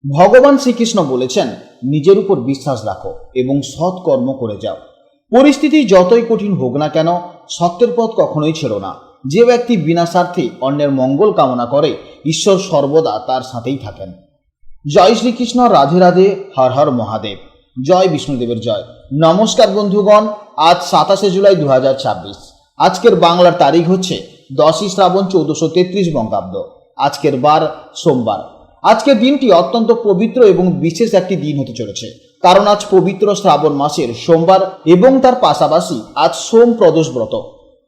ভগবান শ্রীকৃষ্ণ বলেছেন, নিজের উপর বিশ্বাস রাখো এবং সৎ কর্ম করে যাও। পরিস্থিতি যতই কঠিন হোক না কেন, সত্যের পথ কখনোই ছেড়ো না। যে ব্যক্তি বিনা স্বার্থে অন্যের মঙ্গল কামনা করে, ঈশ্বর সর্বদা তার সাথেই থাকেন। জয় শ্রীকৃষ্ণ, রাধে রাধে, হর হর মহাদেব, জয় বিষ্ণুদেবের জয়। নমস্কার বন্ধুগণ, আজ 27 জুলাই 2026। আজকের বাংলার তারিখ হচ্ছে 10ই শ্রাবণ 1433 বঙ্গাব্দ। আজকের বার সোমবার। আজকের দিনটি অত্যন্ত পবিত্র এবং বিশেষ একটি দিন হতে চলেছে, কারণ আজ পবিত্র শ্রাবণ মাসের সোমবার এবং তার পাশাপাশি আজ সোম প্রদোষ ব্রত।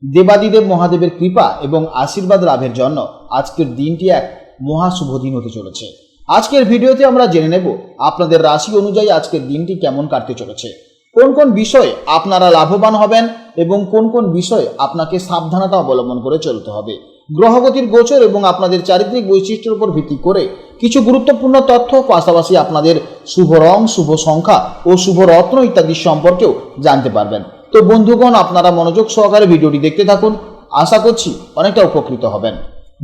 দেবাদিদেব মহাদেবের কৃপা এবং আশীর্বাদ লাভের জন্য আজকের দিনটি এক মহা শুভ দিন হতে চলেছে। আজকের ভিডিওতে আমরা জেনে নেব আপনাদের রাশি অনুযায়ী আজকের দিনটি কেমন কাটতে চলেছে, কোন কোন বিষয়ে আপনারা লাভবান হবেন এবং কোন কোন বিষয়ে আপনাকে সাবধানতা অবলম্বন করে চলতে হবে। গ্রহগতির গোচর এবং আপনাদের চারিত্রিক বৈশিষ্ট্যের উপর ভিত্তি করে কিছু গুরুত্বপূর্ণ তথ্য, পাশাপাশি আপনাদের শুভ রং, শুভ সংখ্যা ও শুভ রত্ন ইত্যাদি সম্পর্কেও জানতে পারবেন। তো বন্ধুগণ, আপনারা মনোযোগ সহকারে ভিডিওটি দেখতে থাকুন। আশা করছি অনেকটা উপকৃত হবেন।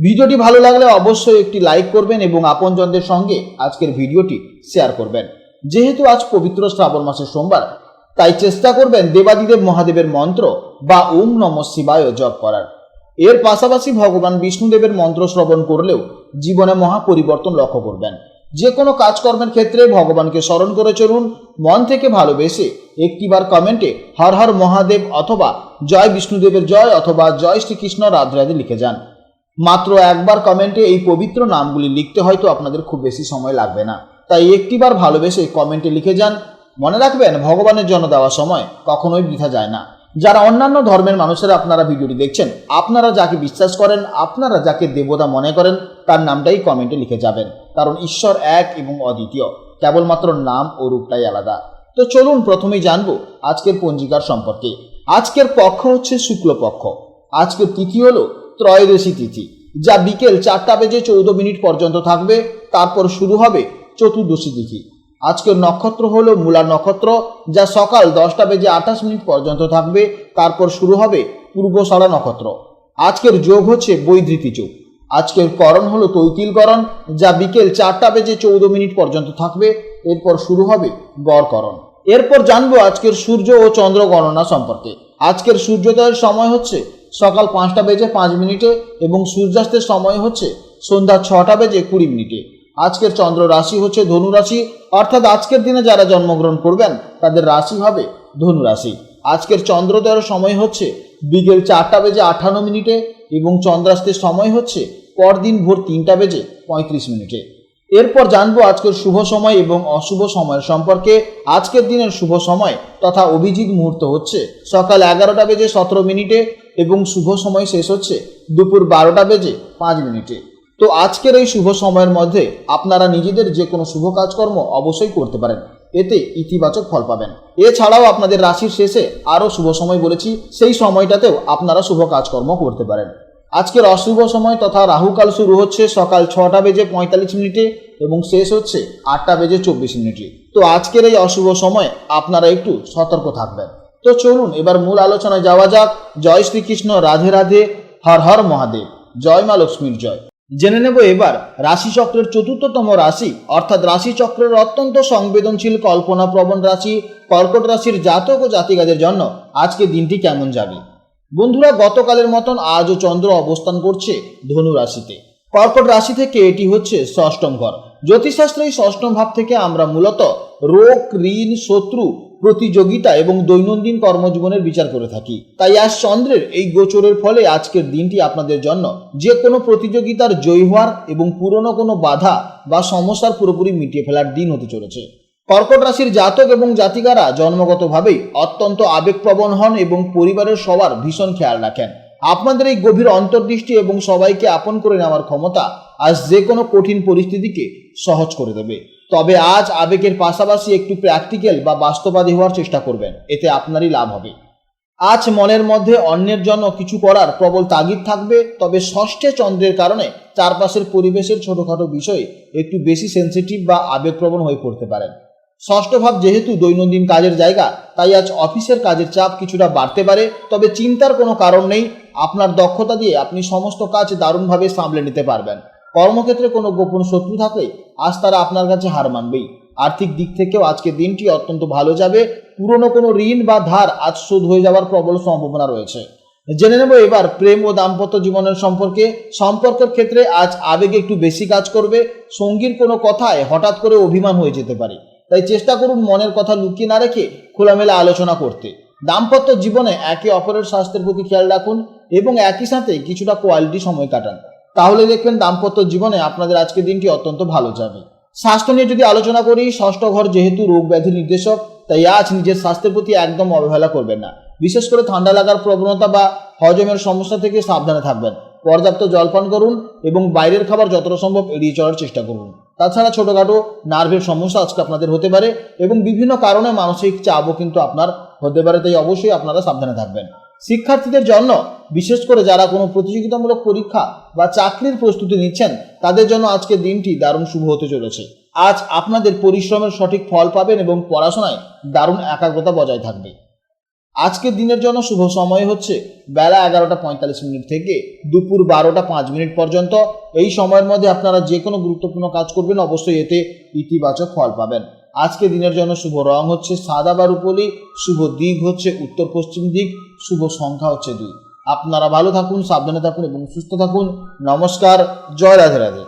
ভিডিওটি ভালো লাগলে অবশ্যই একটি লাইক করবেন এবং আপনজনদের সঙ্গে আজকের ভিডিওটি শেয়ার করবেন। যেহেতু আজ পবিত্র শ্রাবণ মাসের সোমবার, তাই চেষ্টা করবেন দেবাদিদেব মহাদেবের মন্ত্র বা ওম নমঃ শিবায় জপ করার। এর পাশাপাশি ভগবান বিষ্ণুদেবের মন্ত্র শ্রবণ করলেও জীবনে মহা পরিবর্তন লক্ষ্য করবেন। যে কোনো কাজকর্মের ক্ষেত্রে ভগবানকে স্মরণ করে চলুন। মন থেকে ভালোবেসে একটিবার কমেন্টে হর হর মহাদেব অথবা জয় বিষ্ণুদেবের জয় অথবা জয় শ্রীকৃষ্ণ রাধে রাধে লিখে যান। মাত্র একবার কমেন্টে এই পবিত্র নামগুলি লিখতে হয়তো আপনাদের খুব বেশি সময় লাগবে না, তাই একটিবার ভালোবেসে কমেন্টে লিখে যান। মনে রাখবেন, ভগবানের জন্য দেওয়া সময় কখনোই বৃথা যায় না। যারা অন্যান্য ধর্মের মানুষেরা আপনারা ভিডিওটি দেখছেন, আপনারা যাকে বিশ্বাস করেন, আপনারা যাকে দেবতা মনে করেন, তার নামটাই কমেন্টে লিখে যাবেন, কারণ ঈশ্বর এক এবং অদ্বিতীয়, কেবলমাত্র নাম ও রূপটাই আলাদা। তো চলুন প্রথমেই জানবো আজকের পঞ্জিকার সম্পর্কে। আজকের পক্ষ হচ্ছে শুক্লপক্ষ। আজকের তিথি হলো ত্রয়োদশী তিথি, যা বিকেল 4:14 পর্যন্ত থাকবে। তারপর শুরু হবে চতুর্দশী তিথি। আজকের নক্ষত্র হলো মূলা নক্ষত্র, যা সকাল 10:28 পর্যন্ত থাকবে। তারপর শুরু হবে পূর্বষাঢ়া নক্ষত্র। আজকের যোগ হচ্ছে বৈধৃতি যোগ। আজকের করণ হলো তৈতিলকরণ, যা বিকেল 4:14 পর্যন্ত থাকবে। এরপর শুরু হবে গড়করণ। এরপর জানবো আজকের সূর্য ও চন্দ্র গণনা সম্পর্কে। আজকের সূর্যোদয়ের সময় হচ্ছে সকাল 5:05 এবং সূর্যাস্তের সময় হচ্ছে সন্ধ্যা 6:20। আজকের চন্দ্র রাশি হচ্ছে ধনু রাশি, অর্থাৎ আজকের দিনে যারা জন্মগ্রহণ করবেন তাদের রাশি হবে ধনু রাশি। আজকের চন্দ্রোদয়ের সময় হচ্ছে বিকেল 4:58 এবং চন্দ্রাস্তের সময় হচ্ছে পরদিন ভোর 3:35। এরপর জানবো আজকের শুভ সময় এবং অশুভ সময়ের সম্পর্কে। আজকের দিনের শুভ সময় তথা অভিজিৎ মুহূর্ত হচ্ছে সকাল 11:17 এবং শুভ সময় শেষ হচ্ছে দুপুর 12:05। তো আজকের এই শুভ সময়ের মধ্যে আপনারা নিজেদের যে কোনো শুভ কাজকর্ম অবশ্যই করতে পারেন, এতে ইতিবাচক ফল পাবেন। এছাড়াও আপনাদের রাশির শেষে আরও শুভ সময় বলেছি, সেই সময়টাতেও আপনারা শুভ কাজকর্ম করতে পারেন। আজকের অশুভ সময় তথা রাহুকাল শুরু হচ্ছে সকাল 6:45 এবং শেষ হচ্ছে 8:24। তো আজকের এই অশুভ সময় আপনারা একটু সতর্ক থাকবেন। তো চলুন এবার মূল আলোচনায় যাওয়া যাক। জয় শ্রীকৃষ্ণ, রাধে রাধে, হর হর মহাদেব, জয় মা লক্ষ্মীর জয়। জেনে নেব এবার রাশিচক্রের চতুর্থতম রাশি, অর্থাৎ রাশিচক্রের অত্যন্ত সংবেদনশীল কল্পনাপ্রবণ রাশি কর্কট রাশির জাতক ও জাতিকাদের জন্য আজকে দিনটি কেমন যাবে। বন্ধুরা, গতকালের মতন আজও চন্দ্র অবস্থান করছে ধনু রাশিতে। কর্কট রাশি থেকে এটি হচ্ছে ষষ্ঠম ঘর। জ্যোতিষশাস্ত্রে এই ষষ্ঠম ভাব থেকে আমরা মূলত রোগ, ঋণ, শত্রু, প্রতিযোগিতা এবং দৈনন্দিন কর্মজীবনের বিচার করে থাকি। তাই আজ চন্দ্রের এই গোচরের ফলে আজকের দিনটি আপনাদের জন্য যে কোনো প্রতিযোগিতার জয়ী হওয়ার এবং পুরনো কোনো বাধা বা সমস্যার পুরোপুরি মিটিয়ে ফেলার দিন হতে চলেছে। কর্কট রাশির জাতক এবং জাতিকারা জন্মগতভাবেই অত্যন্ত আবেগপ্রবণ হন এবং পরিবারের সবার ভীষণ খেয়াল রাখেন। আপনাদের এই গভীর অন্তর্দৃষ্টি এবং সবাইকে আপন করে নেওয়ার ক্ষমতা আজ যে কোনো কঠিন পরিস্থিতিকে সহজ করে দেবে। তবে আজ আবেগের পাশাপাশি একটু প্র্যাকটিক্যাল বা বাস্তববাদী হওয়ার চেষ্টা করবেন, এতে আপনারই লাভ হবে। আজ মনের মধ্যে অন্যের জন্য কিছু করার প্রবল তাগিদ থাকবে, তবে ষষ্ঠে চন্দ্রের কারণে চারপাশের পরিবেশের ছোটোখাটো বিষয়ে একটু বেশি সেন্সিটিভ বা আবেগপ্রবণ হয়ে পড়তে পারেন। ষষ্ঠ ভাব যেহেতু দৈনন্দিন কাজের জায়গা, তাই আজ অফিসের কাজের চাপ কিছুটা বাড়তে পারে, তবে চিন্তার কোনো কারণ নেই। আপনার দক্ষতা দিয়ে আপনি সমস্ত কাজ দারুণভাবে সামলে নিতে পারবেন। কর্মক্ষেত্রে কোনো গোপন শত্রু থাকলে আজ তারা আপনার কাছে হার মানবেই। আর্থিক দিক থেকেও আজকের দিনটি অত্যন্ত ভালো যাবে। পুরনো কোনো ঋণ বা ধার আজ শোধ হয়ে যাওয়ার প্রবল সম্ভাবনা রয়েছে। জেনে নেব এবার প্রেম ও দাম্পত্য জীবনের সম্পর্কের ক্ষেত্রে আজ আবেগে একটু বেশি কাজ করবে। সঙ্গীর কোনো কথায় হঠাৎ করে অভিমান হয়ে যেতে পারে, তাই চেষ্টা করুন মনের কথা লুকিয়ে না রেখে খোলামেলা আলোচনা করতে। দাম্পত্য জীবনে একে অপরের স্বাস্থ্যের প্রতি খেয়াল রাখুন এবং একই সাথে কিছুটা কোয়ালিটি সময় কাটান, তাহলে দেখবেন দাম্পত্য জীবনে আপনাদের আজকের দিনটি অত্যন্ত ভালো যাবে। স্বাস্থ্য নিয়ে যদি আলোচনা করি, ষষ্ঠ ঘর যেহেতু রোগ ব্যাধি নির্দেশক, তাই আজ নিজের স্বাস্থ্যের প্রতি একদম অবহেলা করবেন না। বিশেষ করে ঠান্ডা লাগার প্রবণতা বা হজমের সমস্যা থেকে সাবধানে থাকবেন। পর্যাপ্ত জলপান করুন এবং বাইরের খাবার যতটা সম্ভব এড়িয়ে চলার চেষ্টা করুন। তাছাড়া ছোটখাটো নার্ভের সমস্যা আজকে আপনাদের হতে পারে এবং বিভিন্ন কারণে মানসিক চাপও কিন্তু আপনার হতে পারে, তাই অবশ্যই আপনারা সাবধানে থাকবেন। শিক্ষার্থীদের জন্য, বিশেষ করে যারা কোনো প্রতিযোগিতামূলক পরীক্ষা বা চাকরির প্রস্তুতি নিচ্ছেন, তাদের জন্য আজকের দিনটি দারুণ শুভ হতে চলেছে। আজ আপনাদের পরিশ্রমের সঠিক ফল পাবেন এবং পড়াশোনায় দারুণ একাগ্রতা বজায় থাকবে। আজকের দিনের জন্য শুভ সময় হচ্ছে বেলা 11:45 থেকে দুপুর 12:05 পর্যন্ত। এই সময়ের মধ্যে আপনারা যে কোনো গুরুত্বপূর্ণ কাজ করবেন, অবশ্যই এতে ইতিবাচক ফল পাবেন। আজকে দিনের জন্য শুভ রং হচ্ছে সাদা বা রূপোলি, শুভ দিক হচ্ছে উত্তর পশ্চিম দিক, শুভ সংখ্যা হচ্ছে 2। আপনারা ভালো থাকুন, সাবধানে থাকুন এবং সুস্থ থাকুন। নমস্কার, জয় রাধে রাধে।